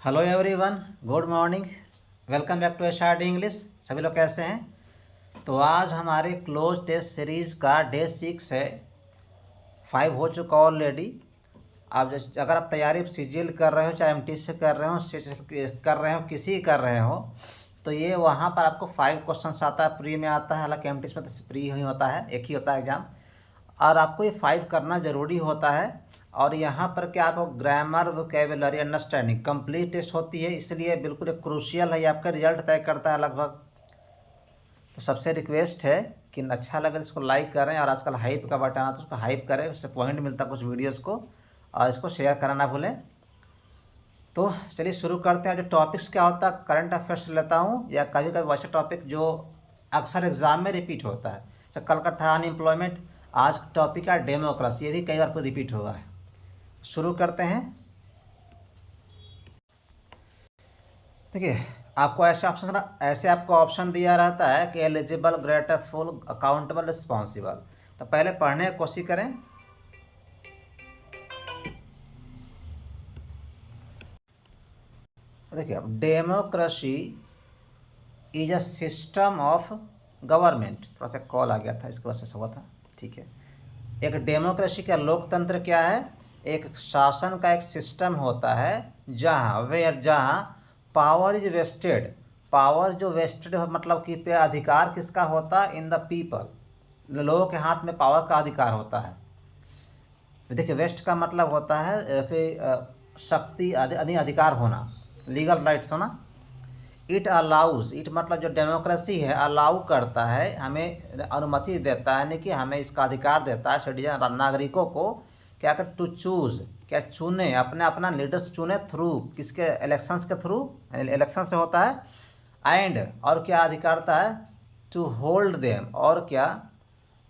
Hello everyone, good morning. Welcome back to SRD English. सभी लोग कैसे हैं? तो आज हमारे क्लोज टेस्ट सीरीज़ का डे 6 है। 5 हो चुका ऑलरेडी। आप जैसे अगर आप तैयारी सीजीएल कर रहे हो, चाहे एमटी से कर रहे हो, कर रहे हो, किसी कर रहे हो, तो ये वहाँ पर आपको 5 क्वेश्चन आता है, प्री में आता है। हालांकि एमटी में तो प्री ही होता है, एक ही होता है एग्जाम, और आपको ये 5 करना ज़रूरी होता है। और यहाँ पर क्या आपको grammar, vocabulary, understanding complete test होती है, इसलिए बिल्कुल एक क्रूशियल है, आपका रिजल्ट तय करता है लगभग। तो सबसे रिक्वेस्ट है कि अच्छा लगे तो इसको लाइक करें, और आजकल हाइप का बटन आता है, उसको हाइप करें, उससे पॉइंट मिलता है कुछ वीडियोस को, और इसको शेयर करना ना भूलें। तो चलिए शुरू करते हैं। जो टॉपिक्स क्या होता है, करंट अफेयर्स लेता हूँ, या कभी कभी वैसे टॉपिक जो अक्सर एग्जाम में रिपीट होता है, जैसे कल का था अनएम्प्लॉयमेंट, आज टॉपिक है डेमोक्रेसी, ये भी कई बार रिपीट हुआ है। शुरू करते हैं। देखिए, आपको ऐसे आपको ऑप्शन दिया रहता है कि एलिजिबल, ग्रेटफुल, अकाउंटेबल, रिस्पॉन्सिबल। तो पहले पढ़ने की कोशिश करें। देखिए, अब democracy is a system of government. थोड़ा सा कॉल आ गया था, इसकी वजह से हुआ था। ठीक है, एक डेमोक्रेसी का लोकतंत्र क्या है? एक शासन का एक सिस्टम होता है जहाँ पावर इज वेस्टेड। पावर जो वेस्टेड मतलब कि पे अधिकार किसका होता है? इन द पीपल, लोगों के हाथ में पावर का अधिकार होता है। देखिए, वेस्ट का मतलब होता है कि शक्ति, अधिकार होना, लीगल राइट्स होना। इट अलाउज, इट मतलब जो डेमोक्रेसी है, अलाउ करता है, हमें अनुमति देता है, यानी कि हमें इसका अधिकार देता है सिटीजन, नागरिकों को क्या कर, टू चूज, क्या चुने, अपने अपना लीडर्स चुने, थ्रू किसके? इलेक्शंस के थ्रू, इलेक्शन से होता है। एंड और क्या अधिकारता है? टू होल्ड देम, और क्या?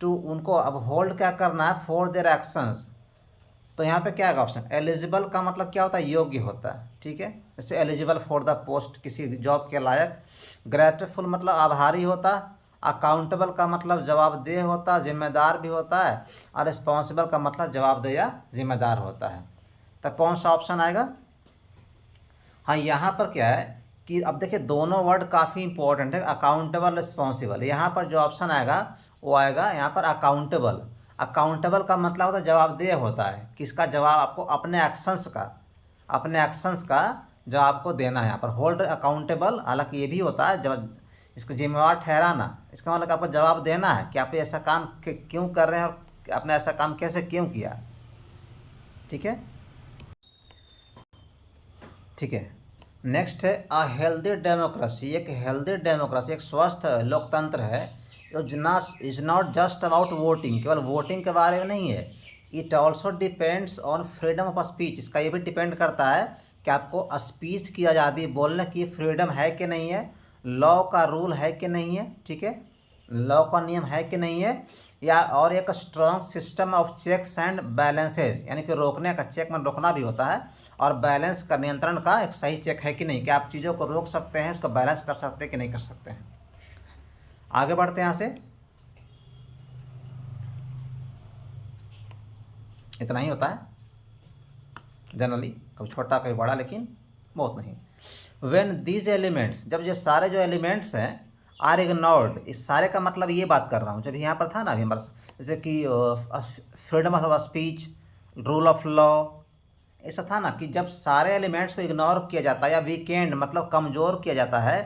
टू उनको अब होल्ड क्या करना है? For their actions. तो यहाँ पे क्या है ऑप्शन? एलिजिबल का मतलब क्या होता है? योग्य होता है। ठीक है, जैसे एलिजिबल फॉर द पोस्ट, किसी जॉब के लायक। ग्रेटफुल मतलब आभारी होता है। अकाउंटेबल का मतलब जवाबदेह होता है, जिम्मेदार भी होता है। और रिस्पॉन्सिबल का मतलब जवाबदेह या जिम्मेदार होता है। तो कौन सा ऑप्शन आएगा? हाँ, यहाँ पर क्या है कि अब देखिए, दोनों वर्ड काफ़ी इंपॉर्टेंट है, अकाउंटेबल, रिस्पॉन्सिबल। यहाँ पर जो ऑप्शन आएगा वो आएगा यहाँ पर अकाउंटेबल। अकाउंटेबल का मतलब होता है जवाबदेह होता है, किसका? जवाब आपको अपने एक्शंस का, अपने एक्शंस का जवाब आपको देना है। यहाँ पर होल्ड अकाउंटेबल, हालांकि ये भी होता है जब इसको जिम्मेवार ठहराना, इसका मतलब आपको जवाब देना है कि आप ऐसा काम क्यों कर रहे हैं, और आपने ऐसा काम कैसे क्यों किया। ठीक है, ठीक है। नेक्स्ट है अ हेल्दी डेमोक्रेसी। एक हेल्दी डेमोक्रेसी, एक स्वस्थ लोकतंत्र है, is not just about voting, केवल वोटिंग के बारे में नहीं है। It also depends on freedom of speech. इसका ये भी डिपेंड करता है कि आपको स्पीच की आज़ादी, बोलने की फ्रीडम है कि नहीं है, लॉ का रूल है कि नहीं है। ठीक है, लॉ का नियम है कि नहीं है, या और एक strong system of checks and balances, यानी कि रोकने का, चेक में रोकना भी होता है, और बैलेंस का, नियंत्रण का एक सही चेक है कि नहीं, कि आप चीज़ों को रोक सकते हैं, उसको बैलेंस कर सकते हैं कि नहीं कर सकते हैं। आगे बढ़ते हैं यहाँ से। इतना ही होता है जनरली, कभी छोटा कभी बड़ा, लेकिन बहुत नहीं। व्हेन दीज एलिमेंट्स, जब ये सारे जो एलिमेंट्स हैं आर इग्नोर्ड, इस सारे का मतलब ये बात कर रहा हूँ, जब यहाँ पर था ना अभी हमारा, जैसे कि freedom of speech, rule of law, ऐसा था ना कि जब सारे एलिमेंट्स को इग्नोर किया जाता है, या वीकेंड मतलब कमज़ोर किया जाता है,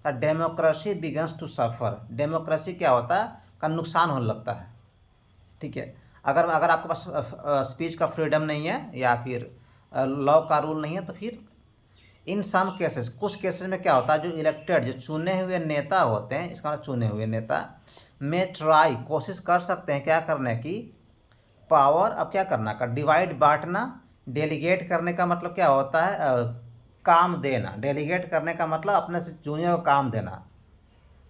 तो democracy begins to suffer. Democracy क्या होता है? का नुकसान होने लगता है। ठीक है, अगर अगर आपके पास स्पीच का फ्रीडम नहीं है, या फिर लॉ का रूल नहीं है, तो फिर इन सम केसेस, कुछ केसेस में क्या होता है, जो इलेक्टेड, जो चुने हुए नेता होते हैं, इसका मतलब चुने हुए नेता में ट्राई, कोशिश कर सकते हैं क्या करने की? पावर, अब क्या करना का? डिवाइड, बांटना। डेलीगेट करने का मतलब क्या होता है? काम देना। डेलीगेट करने का मतलब अपने से जूनियर को काम देना।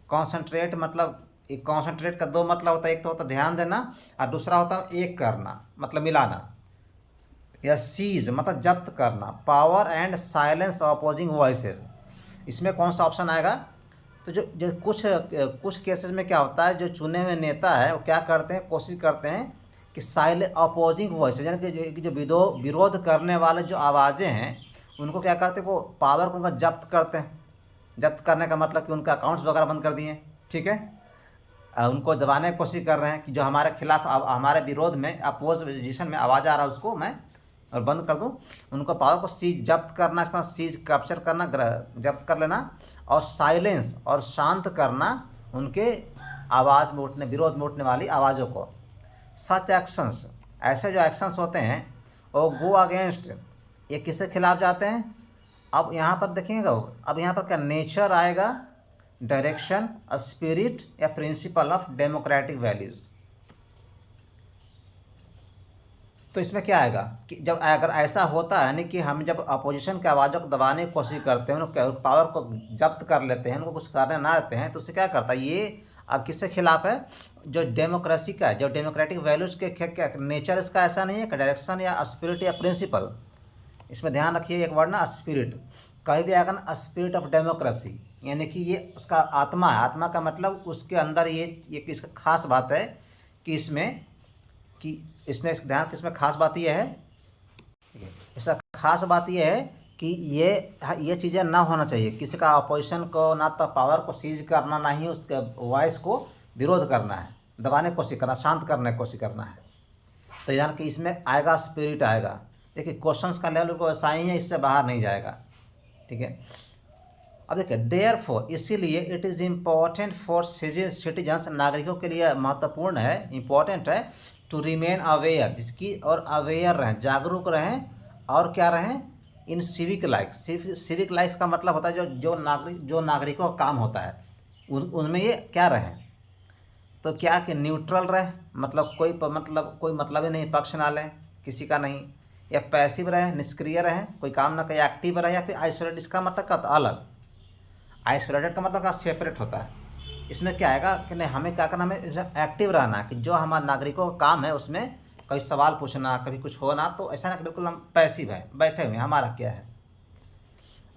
कॉन्सेंट्रेट मतलब, एक कॉन्सेंट्रेट का दो मतलब होता है, एक तो होता है ध्यान देना, और दूसरा होता है एक करना, मतलब मिलाना। या सीज मतलब जब्त करना। Power and silence opposing voices, इसमें कौन सा ऑप्शन आएगा? तो जो जो कुछ केसेस में क्या होता है, जो चुने हुए नेता है वो क्या करते हैं, कोशिश करते हैं कि साइलेंट अपोजिंग वॉइसेस, यानी कि जो विरोध करने वाले जो आवाज़ें हैं, उनको क्या करते हैं, वो पावर को उनका जब्त करते हैं। जब्त करने का मतलब कि उनका अकाउंट्स वगैरह बंद कर दिए, ठीक है। उनको दबाने की कोशिश कर रहे हैं कि जो हमारे खिलाफ हमारे विरोध में अपोजिशन में आवाज़ आ रहा है उसको मैं और बंद कर दूं। उनको पावर को सीज जब्त करना, इसका सीज कैप्चर करना, जब्त कर लेना, और साइलेंस और शांत करना उनके आवाज़ में उठने, विरोध में उठने वाली आवाज़ों को। सच एक्शंस, ऐसे जो एक्शंस होते हैं वो गो अगेंस्ट, ये किसके खिलाफ जाते हैं। अब यहाँ पर देखिएगा, अब यहाँ पर क्या नेचर आएगा, डायरेक्शन, स्पिरिट या प्रिंसिपल ऑफ डेमोक्रेटिक वैल्यूज़। तो इसमें क्या आएगा कि जब अगर ऐसा होता है यानी कि हम जब अपोजिशन के आवाज़ों को दबाने की कोशिश करते हैं, उनको पावर को जब्त कर लेते हैं, उनको कुछ करने ना देते हैं, तो उससे क्या करता है, ये किसके खिलाफ है, जो डेमोक्रेसी का है, जो डेमोक्रेटिक वैल्यूज़ के नेचर इसका ऐसा नहीं है कि डायरेक्शन या स्पिरिट या प्रिंसिपल। इसमें ध्यान रखिए एक वर्ड ना, स्पिरिट, कहीं भी आएगा ना स्पिरिट ऑफ डेमोक्रेसी, यानी कि ये उसका आत्मा है। आत्मा का मतलब उसके अंदर ये इसका खास बात है कि इसमें ध्यान, किसमें खास बात ये है, इसका खास बात ये है कि ये चीज़ें ना होना चाहिए। किसी का अपोजिशन को ना तो पावर को सीज करना, ना ही उसके वॉइस को विरोध करना है, दबाने की कोशिश करना, शांत करने की कोशिश करना है। तो यानी कि इसमें आएगा स्पिरिट आएगा। देखिए क्वेश्चंस का लेवल को वैसा ही है, इससे बाहर नहीं जाएगा, ठीक है। अब देखिए देयरफॉर, इसीलिए it is important for citizens, नागरिकों के लिए महत्वपूर्ण है, इम्पॉर्टेंट है, टू रिमेन अवेयर, जिसकी और अवेयर रहें, जागरूक रहें, और क्या रहें, इन सिविक लाइफ। सिविक लाइफ का मतलब होता है जो नागरिकों का काम होता है उनमें ये क्या रहें। तो क्या कि न्यूट्रल रहे, मतलब कोई मतलब ही नहीं, पक्ष ना लें किसी का नहीं, या पैसिव रहे, निष्क्रिय रहें, कोई काम ना करें, एक्टिव रहे, या फिर आइसोलेट। इसका मतलब क्या होता है, अलग। आइसोलेटेड का मतलब क्या, सेपरेट होता है। इसमें क्या आएगा कि नहीं, हमें क्या करना, हमें एक्टिव रहना है, कि जो हमारे नागरिकों का काम है उसमें कभी सवाल पूछना, कभी कुछ होना, तो ऐसा ना कि बिल्कुल हम पैसिव हैं, बैठे हुए हैं, हमारा क्या है।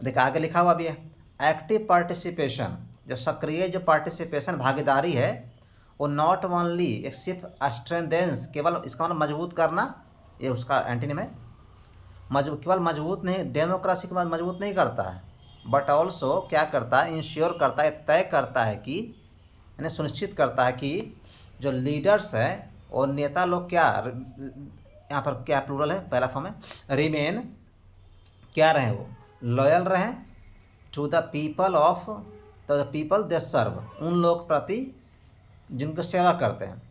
देखिए आगे लिखा हुआ भी है, एक्टिव पार्टिसिपेशन, जो सक्रिय जो पार्टिसिपेशन, भागीदारी है, वो नॉट ओनली एक्सिप स्ट्रेंथेंस, केवल इसका मतलब मजबूत करना, ये उसका एंटीनिम है। केवल मजबूत नहीं, डेमोक्रेसी के बाद मजबूत नहीं करता है, बट ऑल्सो क्या करता है, इंश्योर करता है, तय करता है कि, यानी सुनिश्चित करता है कि जो लीडर्स हैं और नेता लोग क्या, यहाँ पर क्या प्लूरल है, पहला फॉर्म है, रिमेन, क्या रहें, वो लॉयल रहें, टू द पीपल ऑफ, तो द पीपल दे सर्व, उन लोग प्रति जिनको सेवा करते हैं,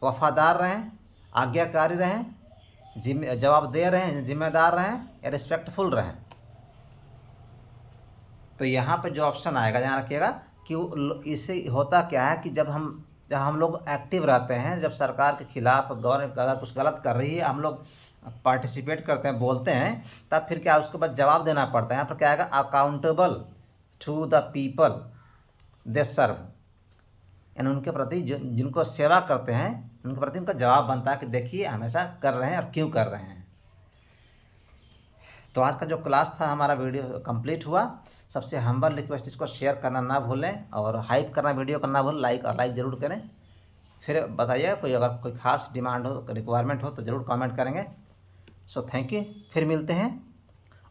वफादार रहें, आज्ञाकारी रहें, जवाबदेह रहें, जिम्मेदार रहें, या रिस्पेक्टफुल रहें। तो यहाँ पे जो ऑप्शन आएगा, ध्यान रखिएगा कि इससे होता क्या है कि जब हम लोग एक्टिव रहते हैं, जब सरकार के खिलाफ गवर्नमेंट अगर कुछ गलत कर रही है, हम लोग पार्टिसिपेट करते हैं, बोलते हैं, तब फिर क्या उसके बाद जवाब देना पड़ता है। यहाँ पर क्या आएगा, accountable to the people they serve, यानी उनके प्रति जिनको सेवा करते हैं उनके प्रति उनका जवाब बनता है कि देखिए हम ऐसा कर रहे हैं और क्यों कर रहे हैं। तो आज का जो क्लास था हमारा वीडियो कंप्लीट हुआ। सबसे हम्बल रिक्वेस्ट, इसको शेयर करना ना भूलें और हाइप करना वीडियो को ना भूलें, लाइक ज़रूर करें। फिर बताइए अगर कोई खास डिमांड हो, रिक्वायरमेंट हो तो ज़रूर कमेंट करेंगे। सो थैंक यू, फिर मिलते हैं।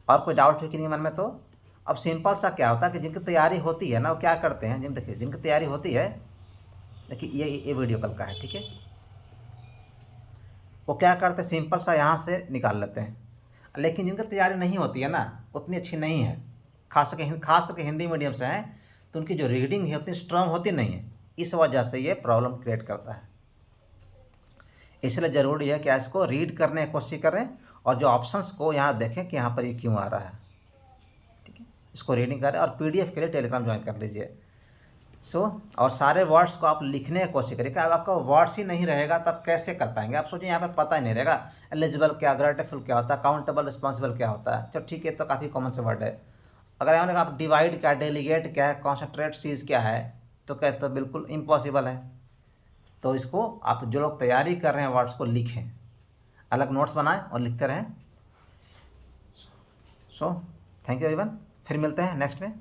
और कोई डाउट है कि नहीं मन में, तो अब सिंपल सा क्या होता है कि जिनकी तैयारी होती है ना, वो क्या करते हैं, देखिए जिनकी तैयारी होती है, देखिए ये वीडियो कल का है, ठीक है, वो क्या करते हैं, सिंपल सा यहाँ से निकाल लेते हैं। लेकिन जिनकी तैयारी नहीं होती है ना, उतनी अच्छी नहीं है, खास करके हिंदी मीडियम से हैं, तो उनकी जो रीडिंग है उतनी स्ट्रांग होती नहीं है, इस वजह से ये प्रॉब्लम क्रिएट करता है। इसलिए ज़रूरी है कि इसको रीड करने की कोशिश करें और जो ऑप्शंस को यहाँ देखें कि यहाँ पर ये क्यों आ रहा है, ठीक है, इसको रीडिंग करें। और PDF के लिए टेलीग्राम ज्वाइन कर लीजिए। और सारे वर्ड्स को आप लिखने की कोशिश करिए। अब आपका वर्ड्स ही नहीं रहेगा तब कैसे कर पाएंगे। आप सोचिए यहाँ पर पता ही नहीं रहेगा एलिजिबल क्या, ग्रेटेफुल क्या होता है, काउंटेबल, रिस्पॉन्सिबल क्या होता है। चलो ठीक है, तो काफ़ी कॉमन से वर्ड है। अगर यहाँ आप डिवाइड क्या, डेलीगेट क्या है, कॉन्सेंट्रेट सीज क्या है, तो कहते तो बिल्कुल इम्पॉसिबल है। तो इसको आप जो लोग तैयारी कर रहे हैं वर्ड्स को लिखें, अलग नोट्स बनाएं और लिखते रहें। थैंक यू एवरीवन, फिर मिलते हैं नेक्स्ट में।